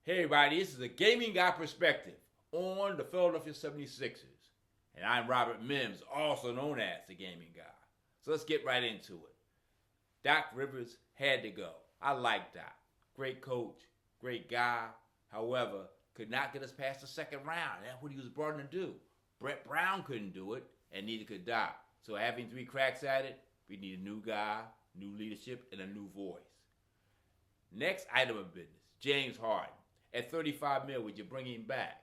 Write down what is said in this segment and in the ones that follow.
Hey everybody, this is a gaming guy perspective on the Philadelphia 76ers. And I'm RMIMS, also known as the gaming guy. So let's get right into it. Doc Rivers had to go. I like Doc. Great coach, great guy. However, could not get us past the second round. That's what he was brought in to do. Brett Brown couldn't do it, and neither could Doc. So having 3 cracks at it, we need a new guy, new leadership, and a new voice. Next item of business, James Harden. At $35 million, would you bring him back?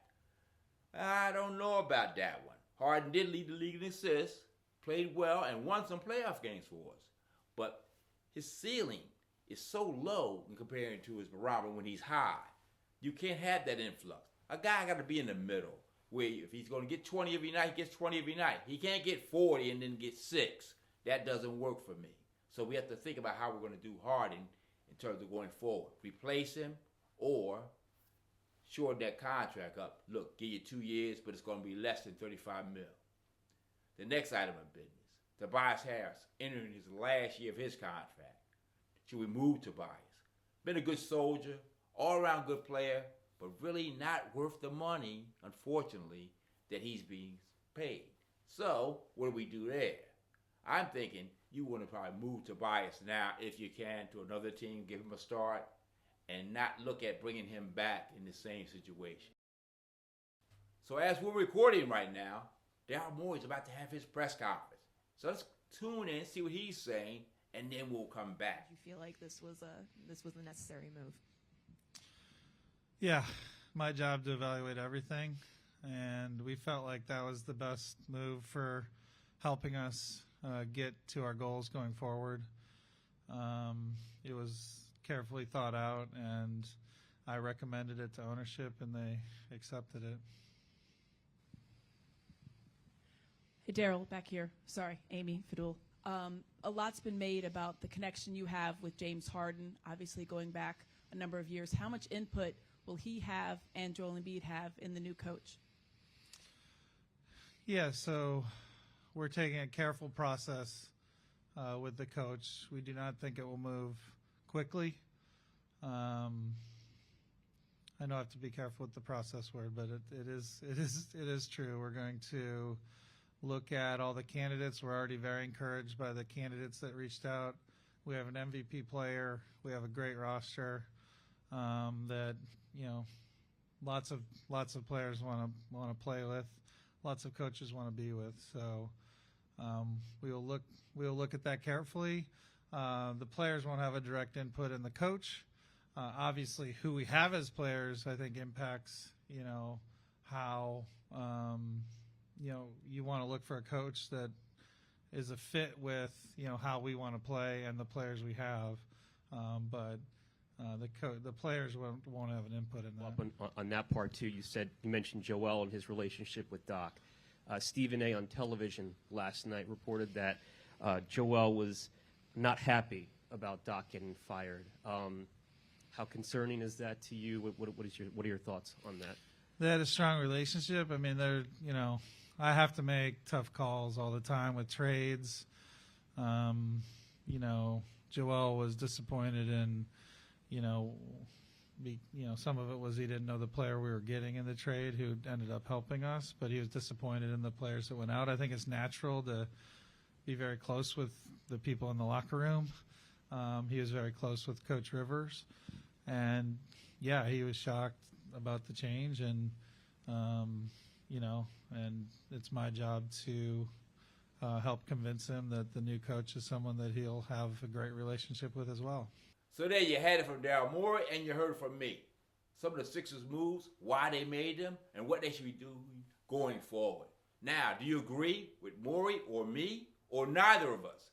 I don't know about that one. Harden did lead the league in assists, played well, and won some playoff games for us. But his ceiling is so low in comparing to his barometer when he's high. You can't have that influx. A guy got to be in the middle, where if he's going to get 20 every night, he gets 20 every night. He can't get 40 and then get 6. That doesn't work for me. So we have to think about how we're going to do Harden in terms of going forward. Replace him or shorten that contract up. Look, give you 2 years, but it's going to be less than $35 million. The next item of business, Tobias Harris entering his last year of his contract. Should we move Tobias? Been a good soldier, all-around good player, but really not worth the money, unfortunately, that he's being paid. So, what do we do there? I'm thinking you want to probably move Tobias now, if you can, to another team, give him a start, and not look at bringing him back in the same situation. So as we're recording right now, Daryl Morey is about to have his press conference. So let's tune in, see what he's saying, and then we'll come back. Do you feel like this was a necessary move? Yeah, my job to evaluate everything, and we felt like that was the best move for helping us get to our goals going forward. It was carefully thought out, and I recommended it to ownership, and they accepted it. Hey, Daryl, back here. Sorry, Amy Fadul. A lot's been made about the connection you have with James Harden, obviously going back a number of years. How much input will he have and Joel Embiid have in the new coach? Yeah, so we're taking a careful process with the coach. We do not think it will move quickly. I know I have to be careful with the process word, but it is true. We're going to look at all the candidates. We're already very encouraged by the candidates that reached out. We have an MVP player. We have a great roster that lots of players want to play with. Lots of coaches want to be with. So we will look at that carefully. The players won't have a direct input in the coach. Obviously, who we have as players, I think, impacts how you want to look for a coach that is a fit with how we want to play and the players we have. But the players won't have an input in that. Well, on that part too, you mentioned Joel and his relationship with Doc. Stephen A. on television last night reported that Joel was not happy about Doc getting fired. How concerning is that to you? What are your thoughts on that? They had a strong relationship. I mean, I have to make tough calls all the time with trades. Joel was disappointed in, some of it was he didn't know the player we were getting in the trade who ended up helping us, but he was disappointed in the players that went out. I think it's natural to be very close with the people in the locker room. He was very close with Coach Rivers, and yeah, he was shocked about the change, and and it's my job to help convince him that the new coach is someone that he'll have a great relationship with as well. So there you had it from Daryl Morey, and you heard it from me. Some of the Sixers moves, why they made them, and what they should be doing going forward. Now, do you agree with Morey or me or neither of us?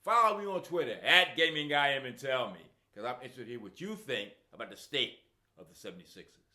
Follow me on Twitter @GamingGuyM and tell me, because I'm interested to hear what you think about the state of the 76ers.